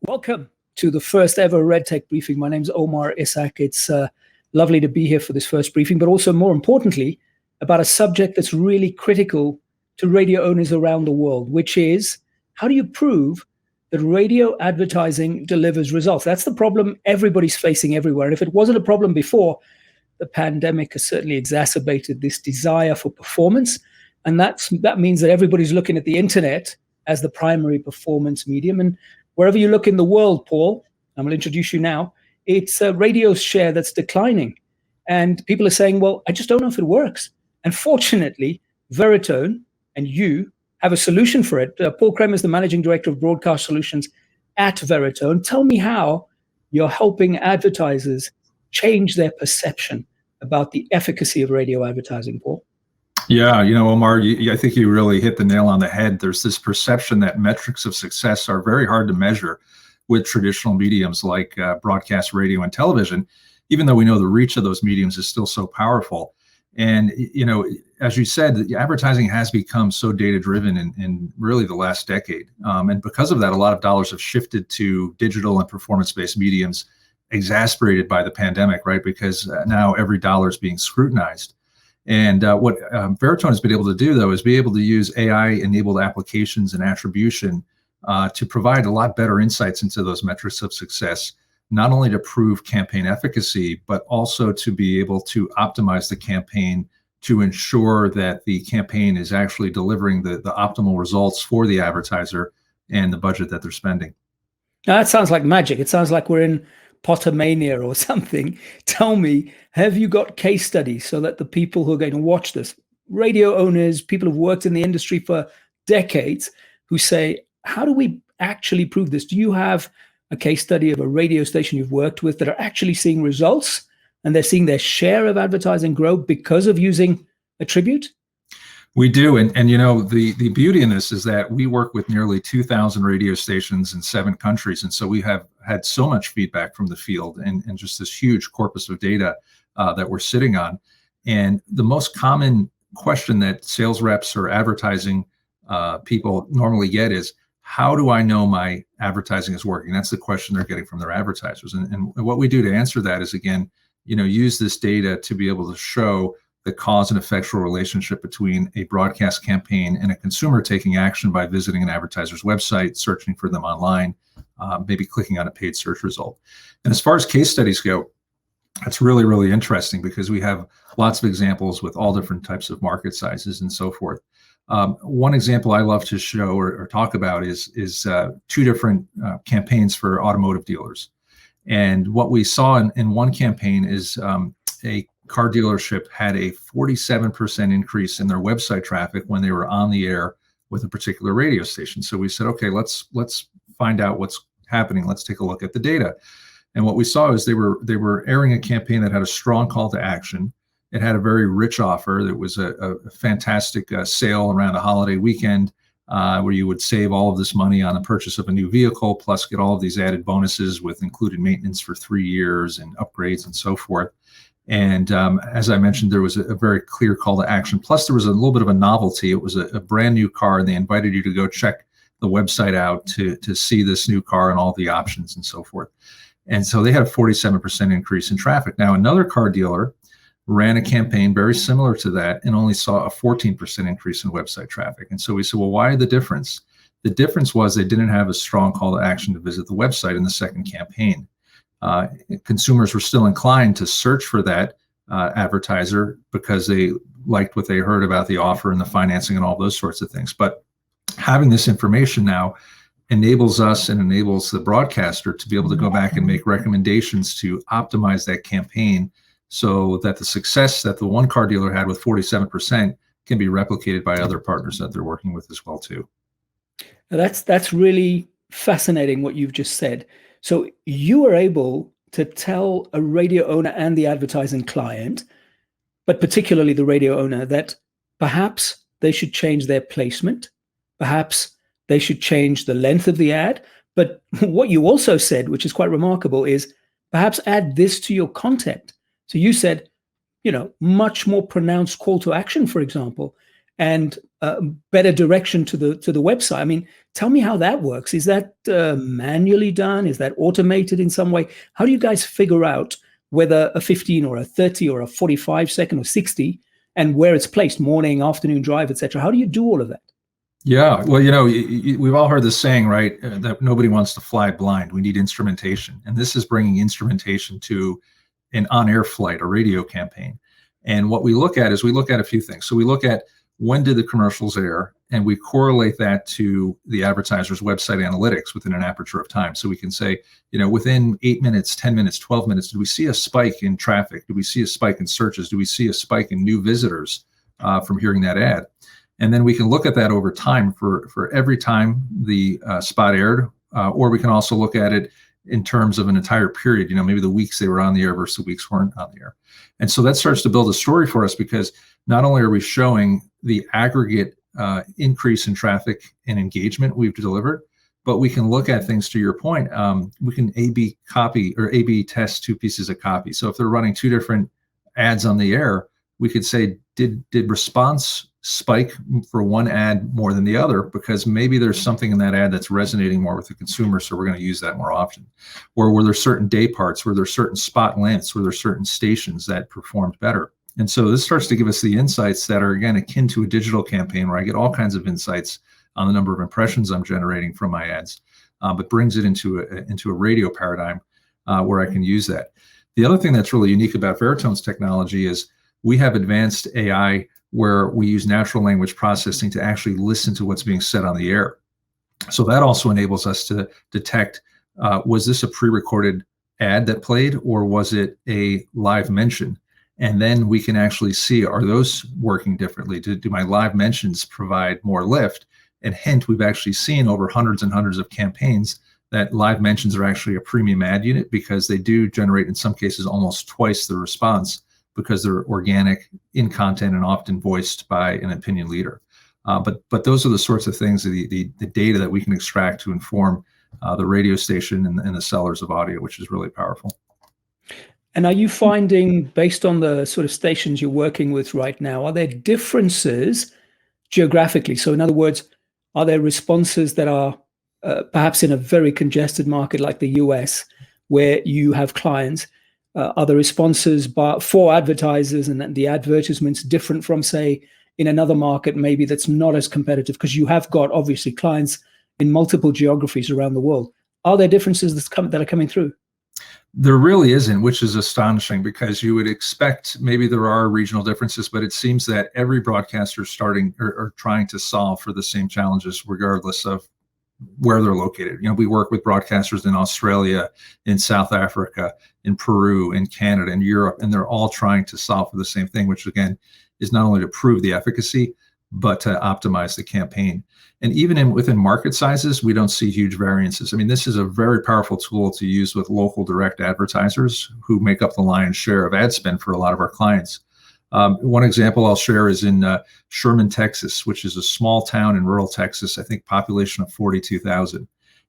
Welcome to the first ever RedTech briefing. My name's Omar Isak. It's lovely to be here for this first briefing, but also more importantly, about a subject that's really critical to radio owners around the world, which is how do you prove that radio advertising delivers results? That's the problem everybody's facing everywhere. And if it wasn't a problem before, the pandemic has certainly exacerbated this desire for performance. And that means that everybody's looking at the internet as the primary performance medium. And wherever you look in the world, Paul, I'm going to introduce you now, it's a radio share that's declining. And people are saying, well, I just don't know if it works. And fortunately, Veritone and you have a solution for it. Paul Cramer is the managing director of broadcast solutions at Veritone. Tell me how you're helping advertisers change their perception about the efficacy of radio advertising, Paul. Yeah, Omar, I think you really hit the nail on the head. There's this perception that metrics of success are very hard to measure with traditional mediums like broadcast radio and television, even though we know the reach of those mediums is still so powerful. And, as you said, advertising has become so data-driven in really the last decade. And because of that, a lot of dollars have shifted to digital and performance-based mediums, exacerbated by the pandemic, right? Because now every dollar is being scrutinized. And what Veritone has been able to do, though, is be able to use AI-enabled applications and attribution to provide a lot better insights into those metrics of success, not only to prove campaign efficacy, but also to be able to optimize the campaign to ensure that the campaign is actually delivering the optimal results for the advertiser and the budget that they're spending. Now, that sounds like magic. It sounds like we're in Pottermania or something. Tell me, have you got case studies so that the people who are going to watch this, radio owners, people who've worked in the industry for decades, who say, how do we actually prove this? Do you have a case study of a radio station you've worked with that are actually seeing results and they're seeing their share of advertising grow because of using Attribute? We do. And the beauty in this is that we work with nearly 2,000 radio stations in 7 countries. And so we have had so much feedback from the field and just this huge corpus of data that we're sitting on. And the most common question that sales reps or advertising people normally get is, how do I know my advertising is working? That's the question they're getting from their advertisers. And what we do to answer that is, again, use this data to be able to show the cause and effectual relationship between a broadcast campaign and a consumer taking action by visiting an advertiser's website, searching for them online, maybe clicking on a paid search result. And as far as case studies go, that's really, really interesting because we have lots of examples with all different types of market sizes and so forth. One example I love to show or talk about is 2 different campaigns for automotive dealers. And what we saw in one campaign is a car dealership had a 47% increase in their website traffic when they were on the air with a particular radio station. So we said, okay, let's find out what's happening. Let's take a look at the data. And what we saw is they were airing a campaign that had a strong call to action. It had a very rich offer. There was a fantastic sale around a holiday weekend where you would save all of this money on the purchase of a new vehicle, plus get all of these added bonuses with included maintenance for 3 years and upgrades and so forth. And as I mentioned, there was a very clear call to action. Plus, there was a little bit of a novelty. It was a brand new car, and they invited you to go check the website out to see this new car and all the options and so forth. And so they had a 47% increase in traffic. Now, another car dealer ran a campaign very similar to that and only saw a 14% increase in website traffic. And so we said, well, why the difference? The difference was they didn't have a strong call to action to visit the website in the second campaign. Consumers were still inclined to search for that advertiser because they liked what they heard about the offer and the financing and all those sorts of things. But having this information now enables us and enables the broadcaster to be able to go back and make recommendations to optimize that campaign so that the success that the one car dealer had with 47% can be replicated by other partners that they're working with as well too. Now that's really fascinating what you've just said. So you are able to tell a radio owner and the advertising client, but particularly the radio owner, that perhaps they should change their placement, perhaps they should change the length of the ad. But what you also said, which is quite remarkable, is perhaps add this to your content. So you said, much more pronounced call to action, for example. and better direction to the website. I mean, tell me how that works. Is that manually done? Is that automated in some way? How do you guys figure out whether a 15 or a 30 or a 45 second or 60 and where it's placed, morning, afternoon drive, etc.? How do you do all of that? Yeah, well, we've all heard this saying, right, that nobody wants to fly blind. We need instrumentation. And this is bringing instrumentation to an on-air flight, a radio campaign. And what we look at is we look at a few things. So we look at when did the commercials air, and we correlate that to the advertiser's website analytics within an aperture of time. So we can say, within 8 minutes, 10 minutes, 12 minutes, did we see a spike in traffic? Do we see a spike in searches? Do we see a spike in new visitors from hearing that ad? And then we can look at that over time for every time the spot aired, or we can also look at it in terms of an entire period, maybe the weeks they were on the air versus the weeks weren't on the air. And so that starts to build a story for us, because not only are we showing the aggregate increase in traffic and engagement we've delivered, but we can look at things, to your point. We can A/B copy or A/B test two pieces of copy. So if they're running two different ads on the air, we could say, did response spike for one ad more than the other, because maybe there's something in that ad that's resonating more with the consumer, so we're going to use that more often. Or were there certain day parts, were there certain spot lengths, were there certain stations that performed better? And so this starts to give us the insights that are, again, akin to a digital campaign, where I get all kinds of insights on the number of impressions I'm generating from my ads, but brings it into a radio paradigm where I can use that. The other thing that's really unique about Veritone's technology is we have advanced AI where we use natural language processing to actually listen to what's being said on the air. So that also enables us to detect, was this a pre-recorded ad that played, or was it a live mention? And then we can actually see, are those working differently? Do my live mentions provide more lift? And hint, we've actually seen over hundreds and hundreds of campaigns that live mentions are actually a premium ad unit, because they do generate, in some cases, almost twice the response, because they're organic in content and often voiced by an opinion leader. But those are the sorts of things, the data that we can extract to inform the radio station and the sellers of audio, which is really powerful. And are you finding, based on the sort of stations you're working with right now, are there differences geographically? So in other words, are there responses that are perhaps in a very congested market like the US, where you have clients? Are the responses for advertisers and the advertisements different from, say, in another market maybe that's not as competitive, because you have got obviously clients in multiple geographies around the world? Are there differences that are coming through? There really isn't, which is astonishing, because you would expect maybe there are regional differences, but it seems that every broadcaster is starting or trying to solve for the same challenges, regardless of where they're located. We work with broadcasters in Australia, in South Africa, in Peru, in Canada, in Europe, and they're all trying to solve for the same thing, which again is not only to prove the efficacy, but to optimize the campaign. And even within market sizes, we don't see huge variances. I mean, this is a very powerful tool to use with local direct advertisers who make up the lion's share of ad spend for a lot of our clients. One example I'll share is in Sherman, Texas, which is a small town in rural Texas, I think population of 42,000.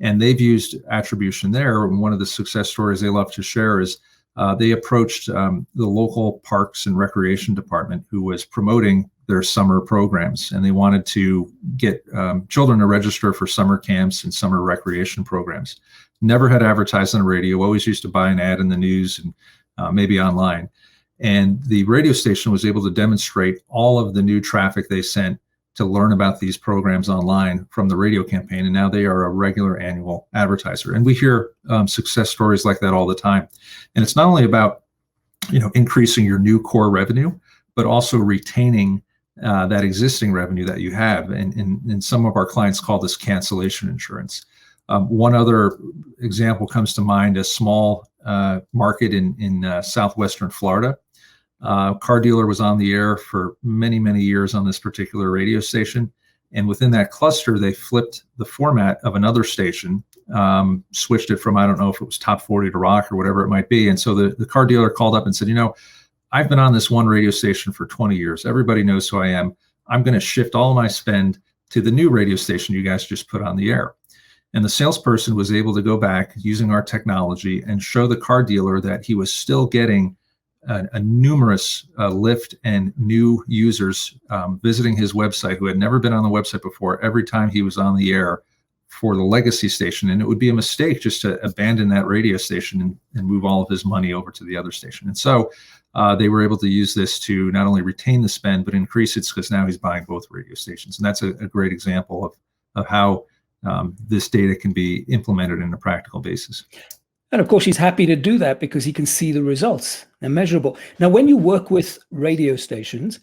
And they've used attribution there. And one of the success stories they love to share is they approached the local parks and recreation department, who was promoting their summer programs. And they wanted to get children to register for summer camps and summer recreation programs. Never had advertised on the radio, always used to buy an ad in the news and maybe online. And the radio station was able to demonstrate all of the new traffic they sent to learn about these programs online from the radio campaign. And now they are a regular annual advertiser. And we hear success stories like that all the time. And it's not only about, increasing your new core revenue, but also retaining that existing revenue that you have. And some of our clients call this cancellation insurance. One other example comes to mind: a small market in southwestern Florida. Car dealer was on the air for many, many years on this particular radio station. And within that cluster, they flipped the format of another station, switched it from, I don't know if it was top 40 to rock or whatever it might be. And so the car dealer called up and said, I've been on this one radio station for 20 years. Everybody knows who I am. I'm going to shift all my spend to the new radio station you guys just put on the air. And the salesperson was able to go back using our technology and show the car dealer that he was still getting a numerous lift and new users visiting his website who had never been on the website before every time he was on the air for the legacy station. And it would be a mistake just to abandon that radio station and move all of his money over to the other station. And so they were able to use this to not only retain the spend, but increase it, because now he's buying both radio stations. And that's a great example of how this data can be implemented in a practical basis. And of course, he's happy to do that because he can see the results. They're measurable. Now, when you work with radio stations,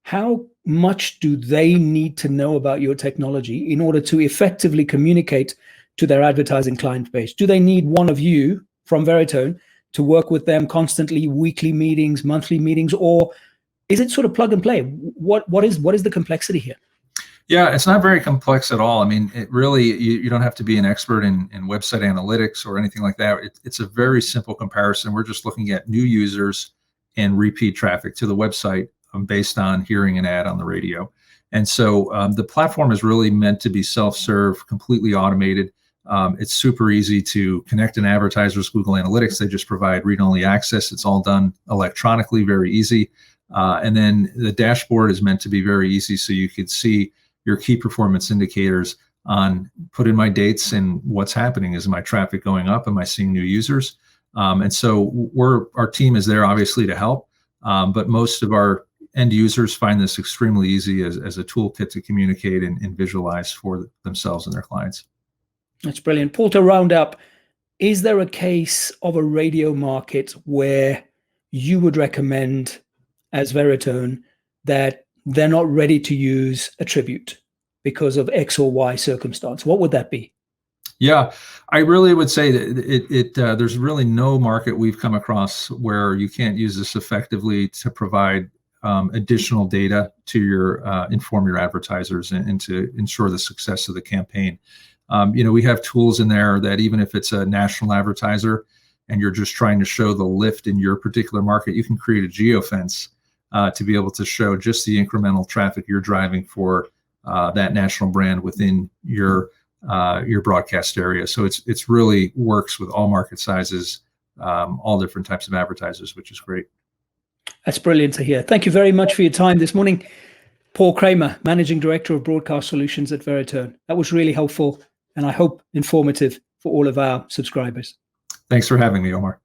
how much do they need to know about your technology in order to effectively communicate to their advertising client base? Do they need one of you from Veritone to work with them constantly, weekly meetings, monthly meetings, or is it sort of plug and play? What is the complexity here? Yeah, it's not very complex at all. I mean, it really, you don't have to be an expert in website analytics or anything like that. It's a very simple comparison. We're just looking at new users and repeat traffic to the website based on hearing an ad on the radio. And so the platform is really meant to be self-serve, completely automated. It's super easy to connect an advertiser's Google Analytics. They just provide read-only access. It's all done electronically, very easy. And then the dashboard is meant to be very easy, so you could see your key performance indicators on put in my dates and what's happening. Is my traffic going up? Am I seeing new users? And so our team is there obviously to help, but most of our end users find this extremely easy as a toolkit to communicate and visualize for themselves and their clients. That's brilliant. Paul, to round up, is there a case of a radio market where you would recommend as Veritone that they're not ready to use attribute because of X or Y circumstance? What would that be? Yeah, I really would say that there's really no market we've come across where you can't use this effectively to provide additional data to inform your advertisers and to ensure the success of the campaign. We have tools in there that even if it's a national advertiser and you're just trying to show the lift in your particular market, you can create a geofence to be able to show just the incremental traffic you're driving for that national brand within your broadcast area. So it's really works with all market sizes, all different types of advertisers, which is great. That's brilliant to hear. Thank you very much for your time this morning. Paul Cramer, Managing Director of Broadcast Solutions at Veritone. That was really helpful and I hope informative for all of our subscribers. Thanks for having me, Omar.